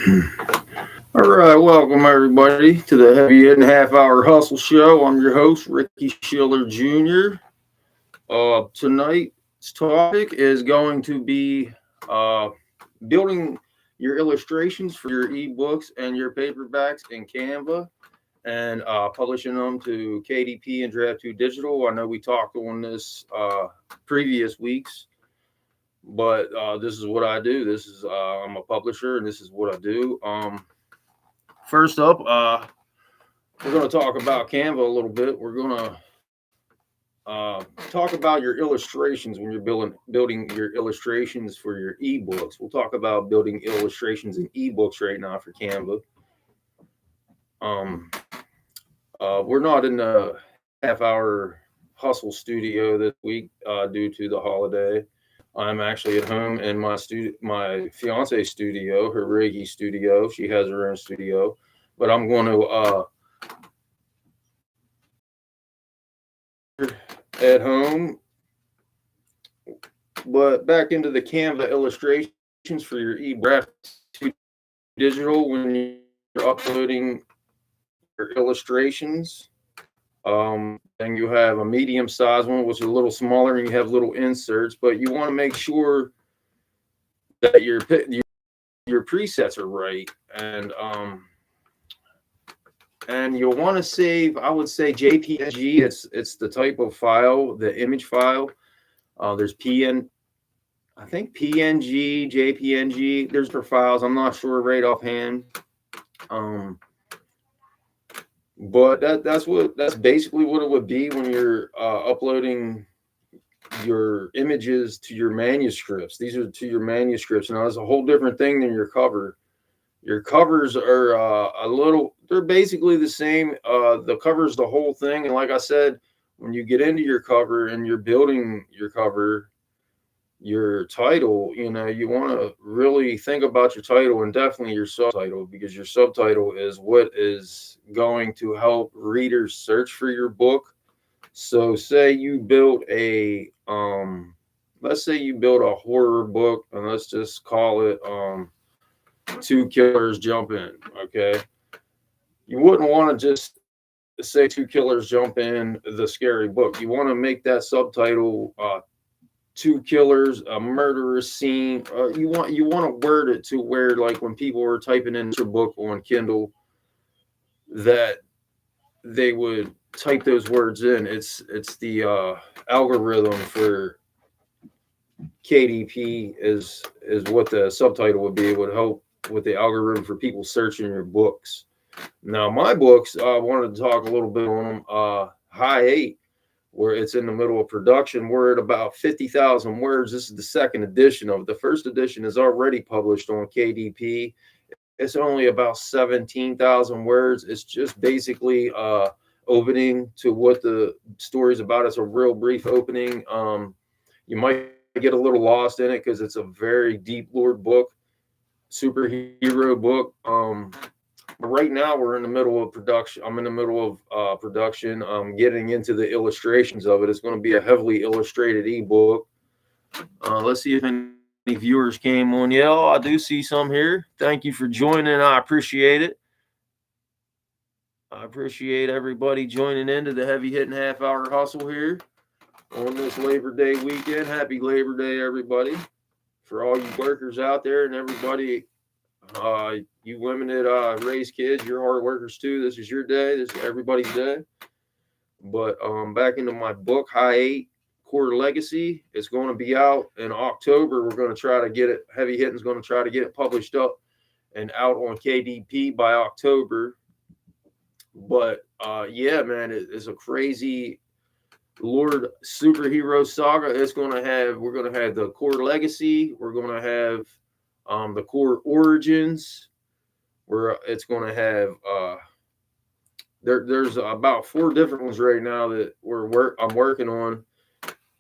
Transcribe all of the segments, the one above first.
All right, welcome everybody to the Heavy Hitting Half Hour Hustle Show. I'm your host, Ricky Schiller Jr. Tonight's topic is going to be uh, building your illustrations for your ebooks and your paperbacks in Canva and publishing them to KDP and Draft2Digital. I know we talked on this previous weeks, but this is what I do. I'm a publisher, and this is what I do. First up, we're going to talk about Canva a little bit. We're going to talk about your illustrations when you're building your illustrations for your ebooks. We'll talk about building illustrations in ebooks right now for Canva. We're not in the half-hour hustle studio this week due to the holiday. I'm actually at home in my fiance's studio, her Reiki studio. She has her own studio, but I'm going to at home. But back into the Canva illustrations for your ebook digital when you're uploading your illustrations. Then you have a medium size one, which is a little smaller, and you have little inserts. But you want to make sure that your presets are right, and you'll want to save. I would say JPG. It's the type of file, the image file. There's I think PNG, JPNG. There's for files. I'm not sure right offhand. But that's basically what it would be when you're uploading your images to your manuscripts. These are to your manuscripts. Now, that's a whole different thing than your cover. Your covers are they're basically the same. The cover's the whole thing. And like I said, when you get into your cover and you're building your cover, your title, you want to really think about your title and definitely your subtitle, because your subtitle is what is going to help readers search for your book. So say you built let's say you built a horror book, and let's just call it Two Killers Jump In. Okay. You wouldn't want to just say Two Killers Jump In, the scary book. You want to make that subtitle two killers, a murderous scene. You want to word it to where, like, when people are typing in your book on Kindle, that they would type those words in. It's the algorithm for KDP is what the subtitle would be. It would help with the algorithm for people searching your books. Now, my books, I wanted to talk a little bit on them. High 8, where it's in the middle of production. We're at about 50,000 words. This is the second edition of it. The first edition is already published on KDP. It's only about 17,000 words. It's just basically opening to what the story's about. It's a real brief opening. You might get a little lost in it because it's a very deep lore book, superhero book. But right now we're in the middle of production. I'm in the middle of production. I'm getting into the illustrations of it. It's going to be a heavily illustrated ebook. Let's see if any viewers came on. Yeah, I do see some here. Thank you for joining. I appreciate it. I appreciate everybody joining into the Heavy Hitting Half Hour Hustle here on this Labor Day weekend. Happy Labor Day, everybody. For all you workers out there and everybody, you women that raise kids, you're hard workers too. This is your day. This is everybody's day. But back into my book, High 8 Core Legacy. It's going to be out in October. We're going to try to get it. Heavy Hitting's going to try to get it published up and out on KDP by October. But yeah, man, it's a crazy Lord superhero saga. We're going to have the Core Legacy. We're going to have the Core Origins, where it's going to have there's about 4 different ones right now that I'm working on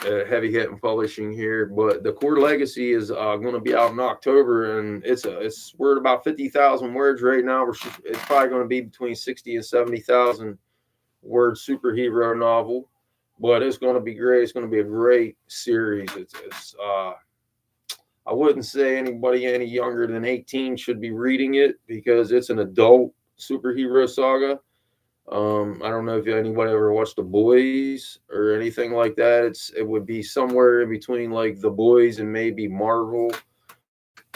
at Heavy Hittin Publishing here. But the Core Legacy is going to be out in October, and we're at about 50,000 words right now. It's probably going to be between 60 and 70,000 word superhero novel, but it's going to be great. It's going to be a great series. I wouldn't say anybody any younger than 18 should be reading it because it's an adult superhero saga. I don't know if anybody ever watched The Boys or anything like that. It would be somewhere in between like The Boys and maybe Marvel,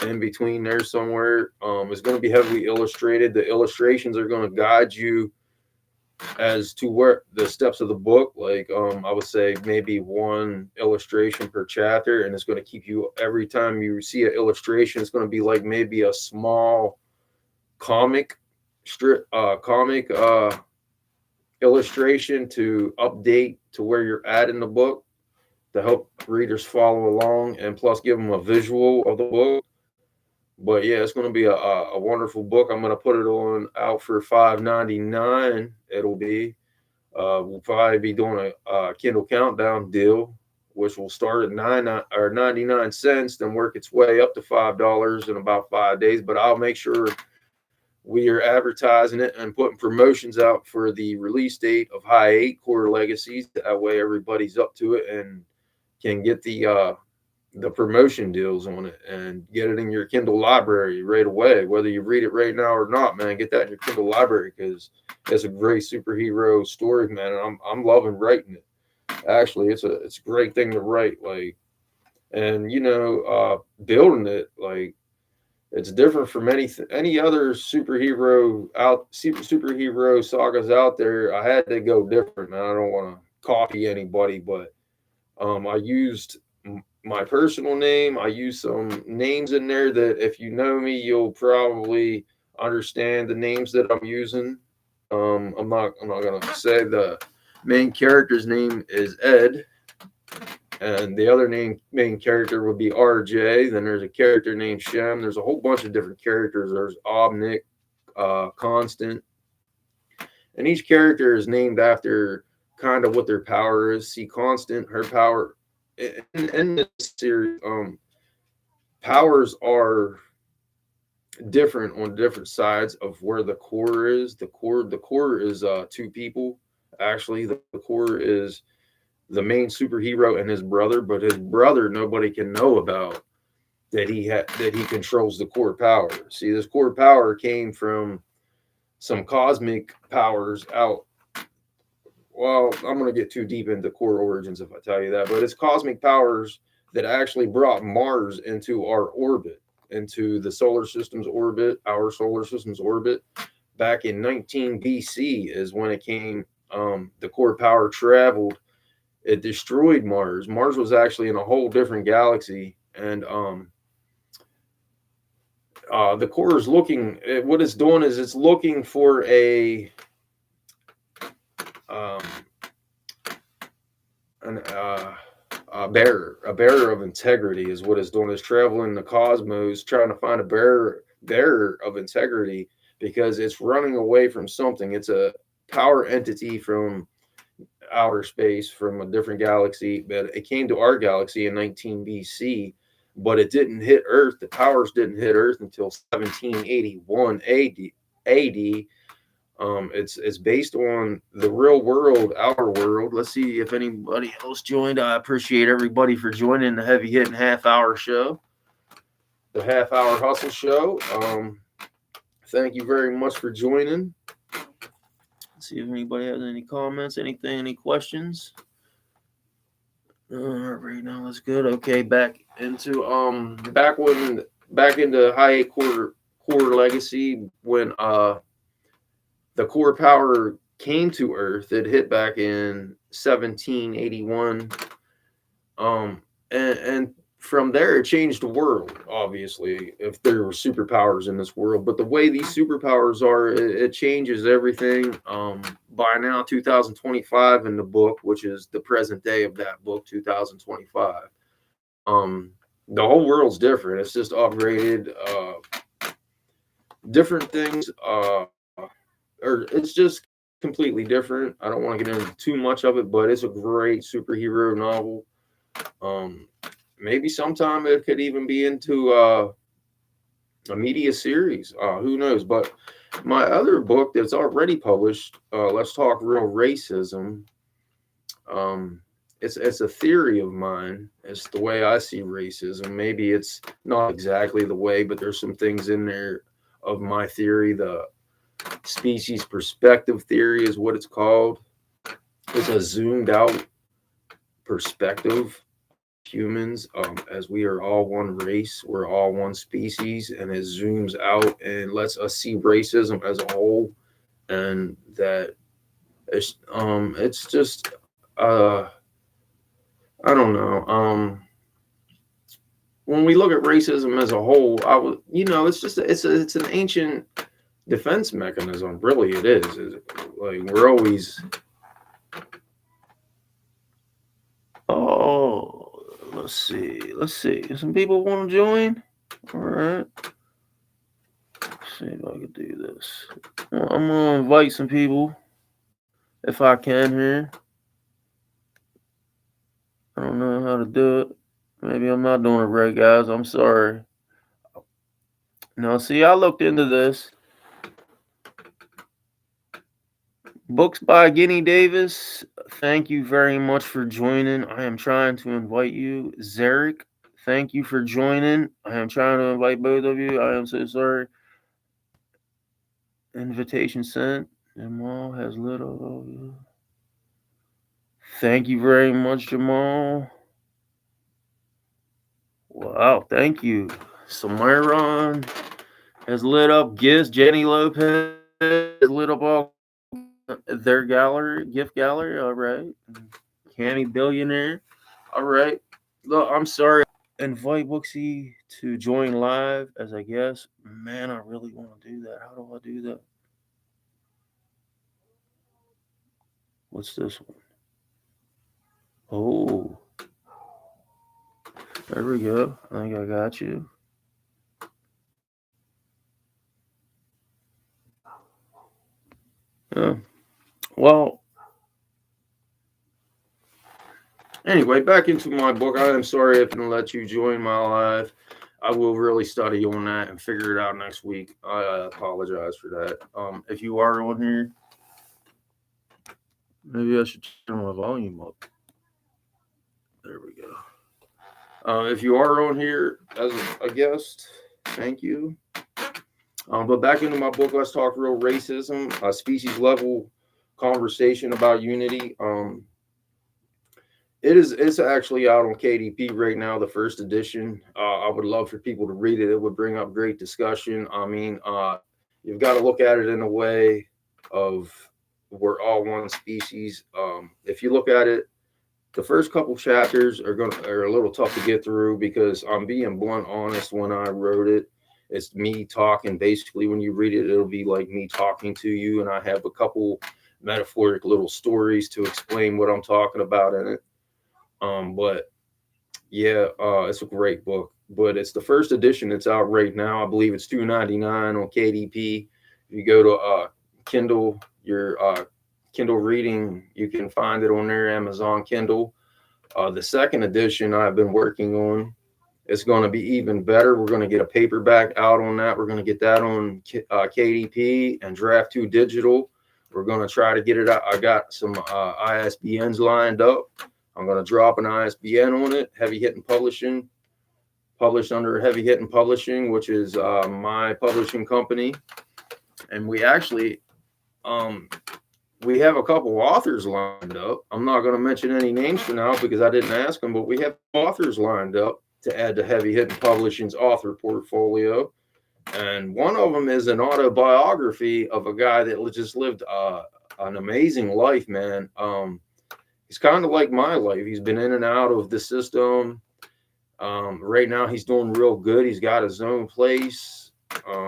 in between there somewhere. It's going to be heavily illustrated. The illustrations are going to guide you as to where the steps of the book. Like I would say maybe one illustration per chapter, and it's going to keep you every time you see an illustration. It's going to be like maybe a small comic strip, comic illustration to update to where you're at in the book to help readers follow along, and plus give them a visual of the book. But yeah, it's going to be a wonderful book. I'm going to put it on out for $5.99. It'll be we'll probably be doing a Kindle countdown deal, which will start at 99 cents, then work its way up to $5 in about 5 days. But I'll make sure we are advertising it and putting promotions out for the release date of High 8 Core Legacies. That way everybody's up to it and can get the promotion deals on it and get it in your Kindle library right away. Whether you read it right now or not, man, get that in your Kindle library because it's a great superhero story, man. And I'm loving writing it. Actually, it's a great thing to write, like, and building it, like, it's different from any other superhero sagas out there. I had to go different, man. I don't want to copy anybody, but I used my personal name. I used some names in there that if you know me, you'll probably understand the names that I'm using. I'm not gonna say the main character's name is Ed, and the other main character would be RJ. Then there's a character named Shem. There's a whole bunch of different characters. There's Obnick, Constant, and each character is named after kind of what their power is. See, Constant, her power in this series, powers are different on different sides of where the core is. The core is two people. Actually, the core is the main superhero and his brother, but his brother nobody can know about that he controls the core power. See, this core power came from some cosmic powers out. Well, I'm going to get too deep into core origins if I tell you that, but it's cosmic powers that actually brought Mars into our orbit, into the solar system's orbit, our solar system's orbit. Back in 19 BC is when it came. The core power traveled. It destroyed Mars. Mars was actually in a whole different galaxy, and the core is looking. What it's doing is it's looking for a bearer of integrity is what it's doing. Is traveling the cosmos trying to find a bearer of integrity because it's running away from something. It's a power entity from outer space, from a different galaxy, but it came to our galaxy in 19 BC, but it didn't hit Earth. The powers didn't hit Earth until 1781 AD. It's based on the real world, our world. Let's see if anybody else joined. I appreciate everybody for joining the Heavy Hitting half-hour show, the half-hour hustle show. Thank you very much for joining. Let's see if anybody has any comments, anything, any questions. Right now, that's good. Okay, back into High 8 Core Legacy when the core power came to Earth. It hit back in 1781. And from there, it changed the world, obviously, if there were superpowers in this world. But the way these superpowers are, it changes everything. By now, 2025 in the book, which is the present day of that book, 2025, the whole world's different. It's just upgraded. Different things, or it's just completely different. I don't want to get into too much of it, but it's a great superhero novel. Maybe sometime it could even be into a media series. Who knows? But my other book that's already published, Let's Talk Real Racism, it's a theory of mine. It's the way I see racism. Maybe it's not exactly the way, but there's some things in there of my theory. The species perspective theory is what it's called. It's a zoomed out perspective. Humans, as we are all one race, we're all one species, and it zooms out and lets us see racism as a whole, and that it's just I don't know. When we look at racism as a whole, it's just it's an ancient defense mechanism. Really, it is. Like we're always. Oh, let's see. Some people want to join. All right. Let's see if I can do this. Well, I'm gonna invite some people if I can here. I don't know how to do it. Maybe I'm not doing it right, guys. I'm sorry. Now, see, I looked into this. Books by Guinea Davis. Thank you very much for joining. I am trying to invite you. Zarek, thank you for joining. I am trying to invite both of you. I am so sorry. Invitation sent. Jamal has little. Thank you very much, Jamal. Wow, thank you. Samiron has lit up gifts. Jenny Lopez has lit up all their gallery, gift gallery. All right. Cammy Billionaire. All right. Look, I'm sorry. Invite Booksy to join live as a guest. Man, I really want to do that. How do I do that? What's this one? Oh, there we go. I think I got you. Yeah. Well, anyway, back into my book. I am sorry if I didn't let you join my live. I will really study on that and figure it out next week. I apologize for that. If you are on here, maybe I should turn my volume up. There we go. If you are on here as a guest, thank you. But back into my book, Let's Talk Real Racism, a species level conversation about unity. It's actually out on KDP right now, the first edition. I would love for people to read it. It would bring up great discussion. I mean, you've got to look at it in a way of we're all one species. If you look at it, the first couple chapters are a little tough to get through because I'm being blunt honest when I wrote it. It's me talking. Basically, when you read it, it'll be like me talking to you, and I have a couple metaphoric little stories to explain what I'm talking about in it. But yeah, it's a great book. But it's the first edition. It's out right now. I believe it's $2.99 on KDP. If you go to Kindle, your Kindle reading, you can find it on there, Amazon Kindle. The second edition I've been working on. It's going to be even better. We're going to get a paperback out on that. We're going to get that on KDP and Draft2Digital. We're going to try to get it out. I got some ISBNs lined up. I'm going to drop an ISBN on it. HeavyHittin Publishing, published under HeavyHittin Publishing, which is my publishing company. And we actually, we have a couple authors lined up. I'm not going to mention any names for now because I didn't ask them, but we have authors lined up to add to HeavyHittin Publishing's author portfolio. And one of them is an autobiography of a guy that just lived an amazing life, man. He's kind of like my life. He's been in and out of the system. Right now, he's doing real good. He's got his own place.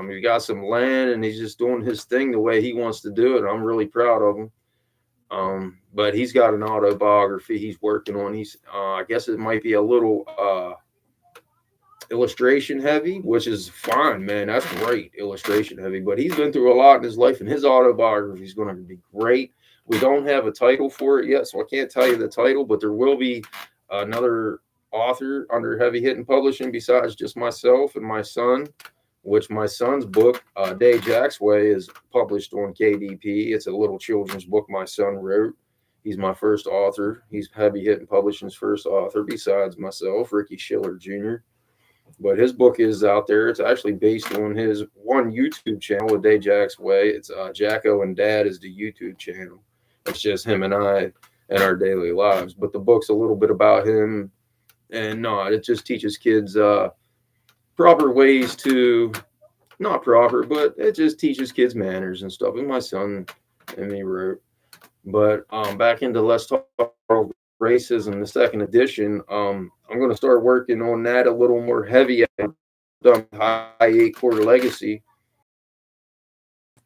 He's got some land, and he's just doing his thing the way he wants to do it. I'm really proud of him. But he's got an autobiography he's working on. I guess it might be a little illustration heavy, which is fine, man. That's great, illustration heavy. But he's been through a lot in his life, and his autobiography is going to be great. We don't have a title for it yet, so I can't tell you the title, but there will be another author under HeavyHittin Publishing besides just myself and my son, which my son's book, Day Jack's Way, is published on KDP. It's a little children's book my son wrote. He's my first author. He's Heavy Hittin Publishing's first author, besides myself, Ricky Schiller Jr. But his book is out there. It's actually based on his one YouTube channel, A Day Jack's Way. It's Jacko and Dad is the YouTube channel. It's just him and I and our daily lives. But the book's a little bit about him. And no, it just teaches kids proper ways to, not proper, but it just teaches kids manners and stuff. And my son and me wrote. But back into Let's Talk Racism, the second edition, I'm going to start working on that a little more heavy. I've done High 8 Quarter Legacy.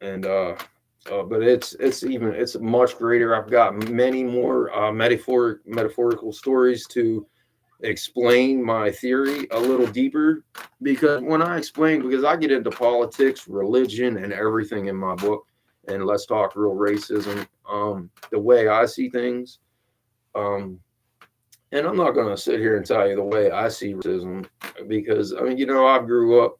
And but it's much greater. I've got many more metaphorical stories to explain my theory a little deeper, because when I explain, because I get into politics, religion, and everything in my book, and Let's Talk Real Racism, the way I see things, and I'm not going to sit here and tell you the way I see racism, because I mean, I grew up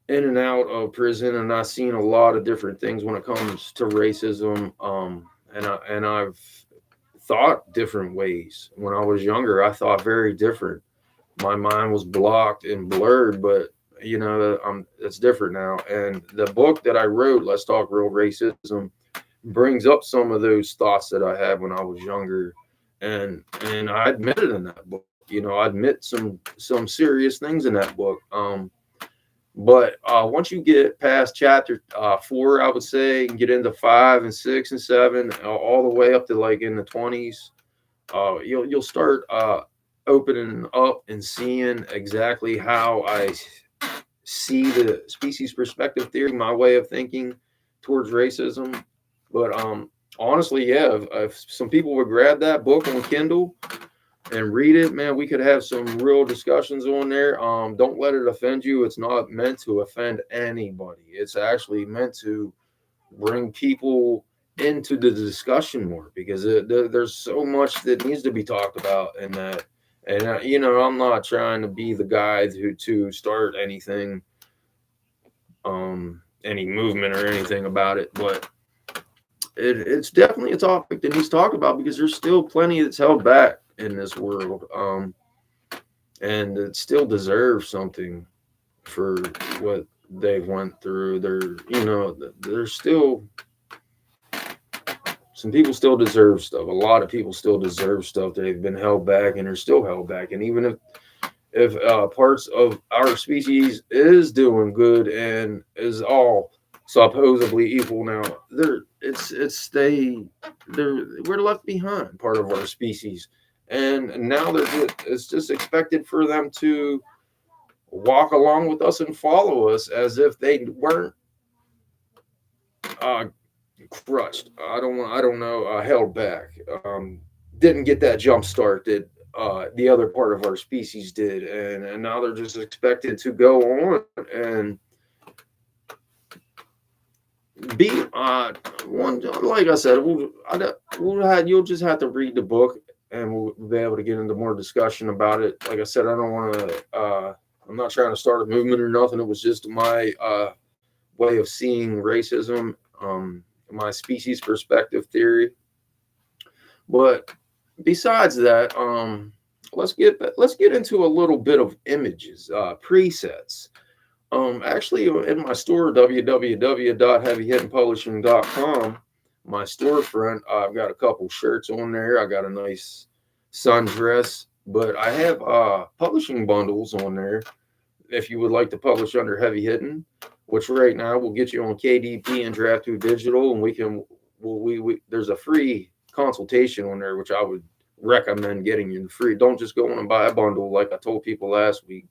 in and out of prison, and I've seen a lot of different things when it comes to racism, and I've thought different ways. When I was younger, I thought very different. My mind was blocked and blurred, but it's different now. And the book that I wrote, Let's Talk Real Racism, brings up some of those thoughts that I had when I was younger, and I admitted in that book. I admit some serious things in that book. But once you get past chapter 4, I would say, and get into 5 and 6 and 7, all the way up to like in the 20s, you'll start opening up and seeing exactly how I see the species perspective theory, my way of thinking towards racism. But honestly, yeah, if some people would grab that book on Kindle and read it, man, we could have some real discussions on there. Don't let it offend you. It's not meant to offend anybody. It's actually meant to bring people into the discussion more, because there's so much that needs to be talked about in that. And I'm not trying to be the guy to start anything, any movement or anything about it, but it's definitely a topic that needs talked about, because there's still plenty that's held back in this world, and it still deserves something for what they've went through. There's still some people still deserve stuff. A lot of people still deserve stuff. They've been held back, and they're still held back. And even if parts of our species is doing good and is all supposedly equal now, we're left behind, part of our species. And now it's just expected for them to walk along with us and follow us as if they weren't crushed. I don't know, held back. Didn't get that jump start that the other part of our species did, and now they're just expected to go on and be one. Like I said, you'll just have to read the book, and we'll be able to get into more discussion about it. Like I said, I don't want to. I'm not trying to start a movement or nothing. It was just my way of seeing racism, my species perspective theory. But besides that, let's get into a little bit of images, presets. Actually, in my store, www.heavyhittinpublishing.com, my storefront, I've got a couple shirts on there. I got a nice sundress, but I have publishing bundles on there. If you would like to publish under Heavy Hittin, which right now will get you on KDP and Draft2Digital, and we there's a free consultation on there, which I would recommend getting you free. Don't just go on and buy a bundle like I told people last week.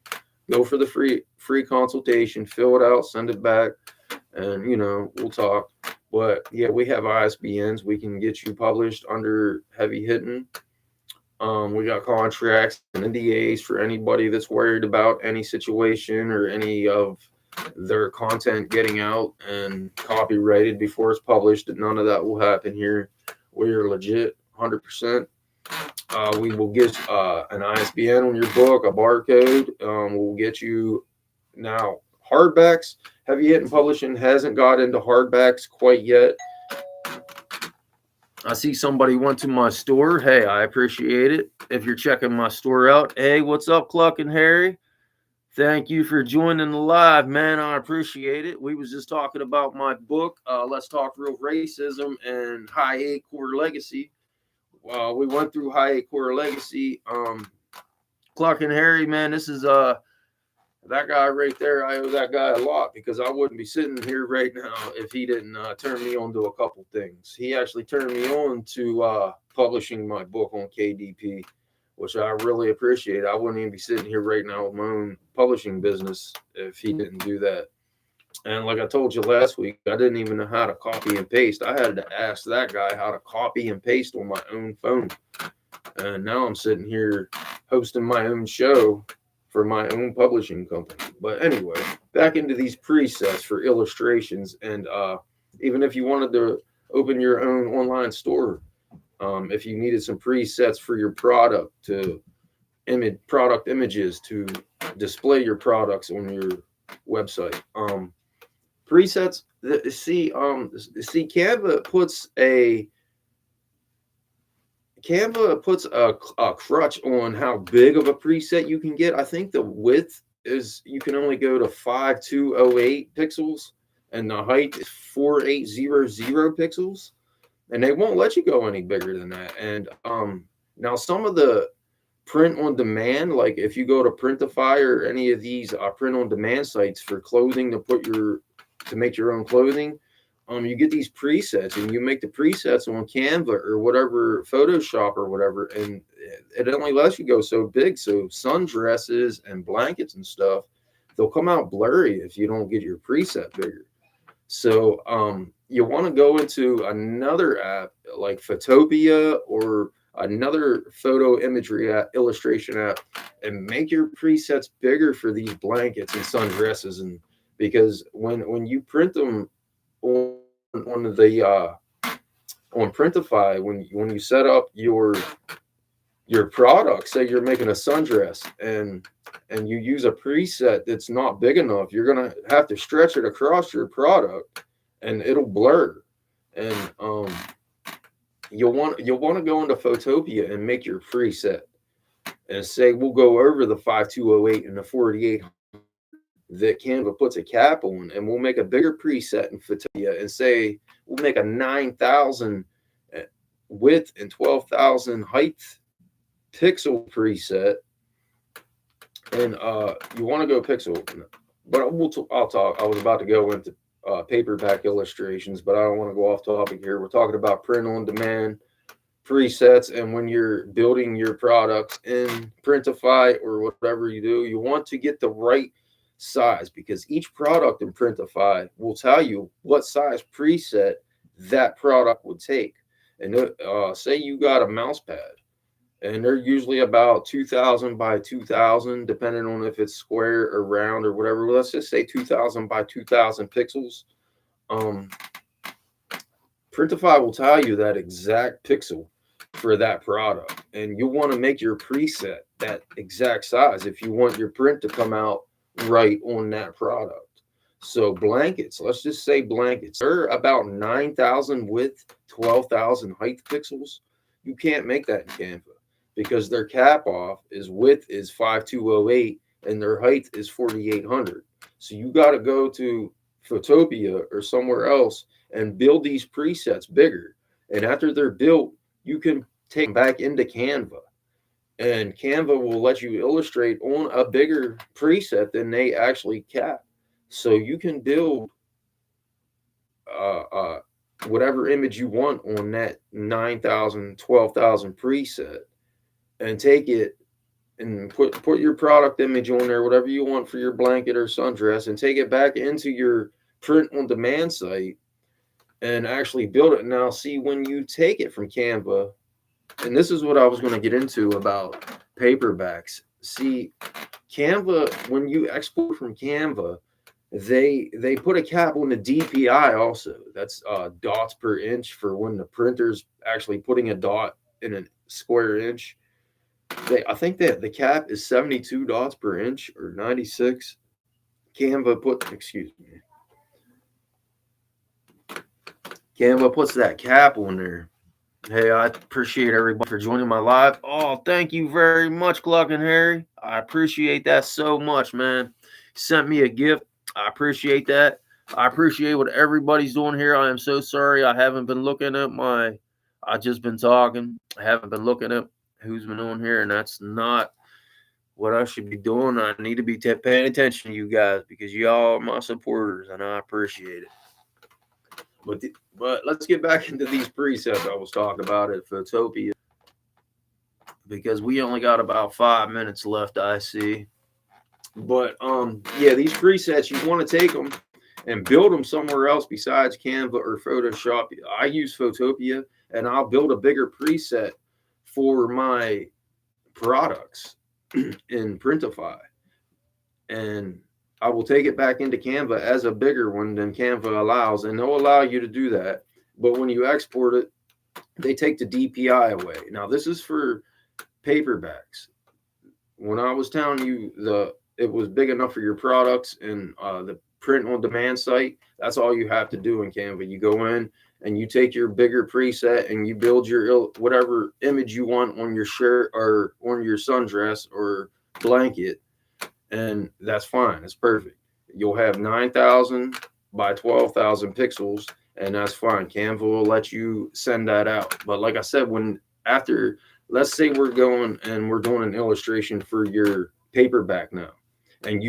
Go for the free consultation, fill it out, send it back, and we'll talk. But yeah, we have ISBNs. We can get you published under Heavy Hittin. We got contracts and NDAs for anybody that's worried about any situation or any of their content getting out and copyrighted before it's published. None of that will happen here. We're legit, 100%. We will get an ISBN on your book, a barcode. We'll get you now hardbacks. Heavy Hittin Publishing hasn't got into hardbacks quite yet. I see somebody went to my store. Hey, I appreciate it. If you're checking my store out, hey, what's up, Cluck and Harry? Thank you for joining the live, man. I appreciate it. We was just talking about my book, Let's Talk Real Racism and High A Core Legacy. We went through High A Core Legacy. Cluck and Harry, man, this is that guy right there. I owe that guy a lot because I wouldn't be sitting here right now if he didn't turn me on to a couple things. He actually turned me on to publishing my book on KDP, which I really appreciate. I wouldn't even be sitting here right now with my own publishing business if he didn't do that. And like I told you last week, I didn't even know how to copy and paste. I had to ask that guy how to copy and paste on my own phone. And now I'm sitting here hosting my own show for my own publishing company. But anyway, back into these presets for illustrations. And even if you wanted to open your own online store, if you needed some presets for your product to product images to display your products on your website, presets. See, Canva puts a crutch on how big of a preset you can get. I think the width is you can only go to 5208 pixels, and the height is 4800 pixels, and they won't let you go any bigger than that. And now some of the print on demand, like if you go to Printify or any of these print on demand sites for clothing to make your own clothing, you get these presets and you make the presets on Canva or whatever, Photoshop or whatever, and it only lets you go so big. So sundresses and blankets and stuff, they'll come out blurry if you don't get your preset bigger. So you want to go into another app like Photopia or another photo imagery illustration app and make your presets bigger for these blankets and sundresses. And because when you print them on Printify, when you set up your product, say you're making a sundress and you use a preset that's not big enough, you're gonna have to stretch it across your product and it'll blur. And you'll want to go into Photopia and make your preset and say we'll go over the 5208 and the 4800 that Canva puts a cap on, and we'll make a bigger preset in Photopia and say we'll make a 9,000 width and 12,000 height pixel preset. And you want to go pixel, but I'll talk. I was about to go into paperback illustrations, but I don't want to go off topic here. We're talking about print on demand presets, and when you're building your products in Printify or whatever you do, you want to get the right size, because each product in Printify will tell you what size preset that product would take. And say you got a mouse pad, and they're usually about 2,000 by 2,000, depending on if it's square or round or whatever. Let's just say 2,000 by 2,000 pixels. Printify will tell you that exact pixel for that product, and you'll want to make your preset that exact size if you want your print to come out right on that product. So blankets, let's just say blankets, they're about 9,000 width, 12,000 height pixels. You can't make that in Canva because their cap off is width is 5208 and their height is 4800. So you got to go to Photopia or somewhere else and build these presets bigger. And after they're built, you can take them back into Canva, and Canva will let you illustrate on a bigger preset than they actually cap. So you can build whatever image you want on that 9,000, 12,000 preset and take it and put your product image on there, whatever you want for your blanket or sundress, and take it back into your print on demand site and actually build it. Now, see, when you take it from Canva, and this is what I was going to get into about paperbacks. See, Canva, when you export from Canva, they put a cap on the DPI also. That's dots per inch for when the printer's actually putting a dot in a square inch. I think that the cap is 72 dots per inch or 96. Canva puts that cap on there. Hey, I appreciate everybody for joining my live. Oh, thank you very much, Cluck and Harry. I appreciate that so much, man. Sent me a gift. I appreciate that. I appreciate what everybody's doing here. I am so sorry I haven't been looking at my. I just been talking. I haven't been looking at who's been on here, and that's not what I should be doing. I need to be paying attention to you guys because y'all are my supporters, and I appreciate it. But let's get back into these presets I was talking about at Photopia, because we only got about 5 minutes left, I see. But yeah, these presets, you want to take them and build them somewhere else besides Canva or Photoshop. I use Photopia, and I'll build a bigger preset for my products in Printify, and I will take it back into Canva as a bigger one than Canva allows, and they'll allow you to do that. But when you export it, they take the DPI away. Now, this is for paperbacks. When I was telling you it was big enough for your products and the print on demand site, that's all you have to do in Canva. You go in and you take your bigger preset and you build your whatever image you want on your shirt or on your sundress or blanket, and that's fine. It's perfect. You'll have 9,000 by 12,000 pixels, and that's fine. Canva will let you send that out. But like I said, let's say we're going and we're doing an illustration for your paperback now, and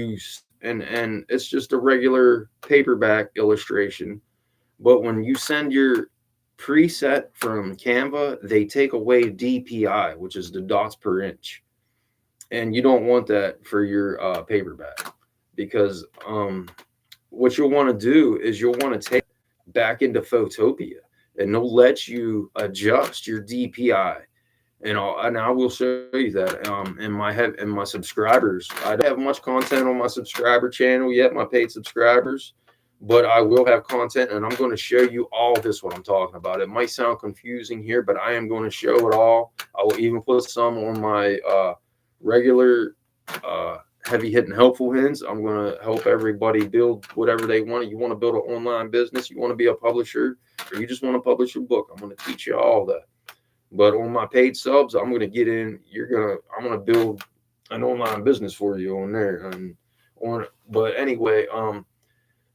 it's just a regular paperback illustration. But when you send your preset from Canva, they take away DPI, which is the dots per inch, and you don't want that for your paperback, because what you'll want to do is you'll want to take back into Photopia, and they'll let you adjust your DPI. And I will show you that in my subscribers. I don't have much content on my subscriber channel yet, my paid subscribers, but I will have content, and I'm going to show you all this what I'm talking about. It might sound confusing here, but I am going to show it all. I will even put some on my regular heavy hitting helpful hints. I'm going to help everybody build whatever they want. You want to build an online business, you want to be a publisher, or you just want to publish a book, I'm going to teach you all that. But on my paid subs, I'm going to get in. I'm going to build an online business for you on there. But anyway,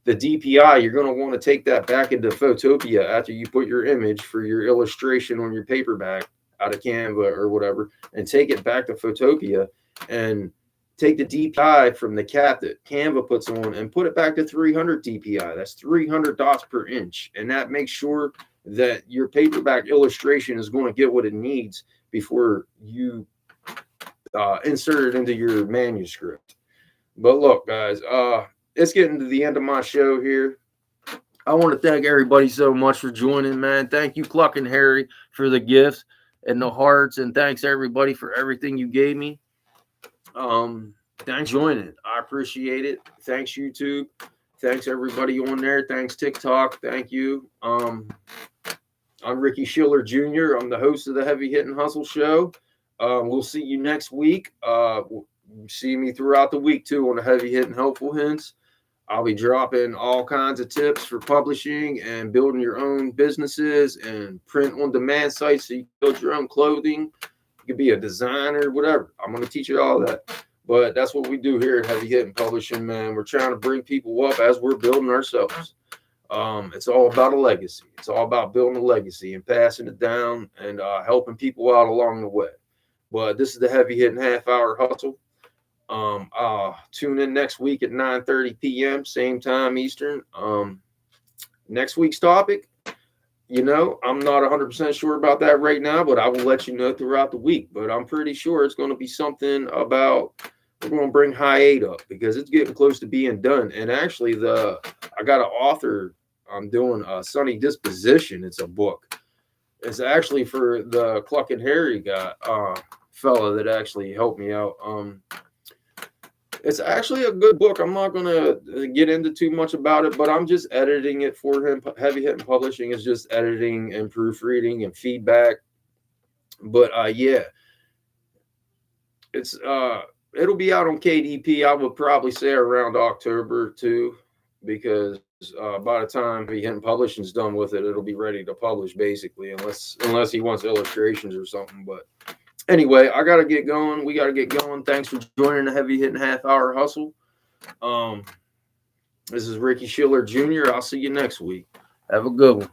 the DPI, you're going to want to take that back into Photopia after you put your image for your illustration on your paperback out of Canva or whatever, and take it back to Photopia and take the DPI from the cap that Canva puts on and put it back to 300 DPI. That's 300 dots per inch. And that makes sure that your paperback illustration is going to get what it needs before you insert it into your manuscript. But look, guys, it's getting to the end of my show here. I want to thank everybody so much for joining, man. Thank you, Cluck and Harry, for the gifts and the hearts, and thanks everybody for everything you gave me. Thanks for joining. I appreciate it. Thanks, YouTube. Thanks everybody on there. Thanks, TikTok. Thank you. I'm Ricky Schiller Jr. I'm the host of the Heavy Hittin' Hustle Show. We'll see you next week. See me throughout the week too on the Heavy Hittin' Helpful Hints. I'll be dropping all kinds of tips for publishing and building your own businesses and print on demand sites so you can build your own clothing. You could be a designer, whatever. I'm going to teach you all that. But that's what we do here at Heavy Hittin' Publishing, man. We're trying to bring people up as we're building ourselves. It's all about a legacy. It's all about building a legacy and passing it down and helping people out along the way. But this is the Heavy Hittin' Half Hour Hustle. Tune in next week at 9:30 p.m. same time Eastern. Next week's topic, I'm not 100% sure about that right now, but I will let you know throughout the week. But I'm pretty sure it's going to be something about, we're going to bring high 8 up because it's getting close to being done. And actually, I got an author. I'm doing a Sunny Disposition. It's a book. It's actually for the Cluck and Harry guy, fella that actually helped me out. It's actually a good book. I'm not going to get into too much about it, but I'm just editing it for him. Heavy Hittin' Publishing is just editing and proofreading and feedback. But yeah, it'll be out on KDP. I would probably say around October too, because by the time HeavyHittin Publishing's done with it, it'll be ready to publish basically, unless he wants illustrations or something. But anyway, I gotta get going. We gotta get going. Thanks for joining the HeavyHittin Half Hour Hustle. This is Ricky Schiller Jr. I'll see you next week. Have a good one.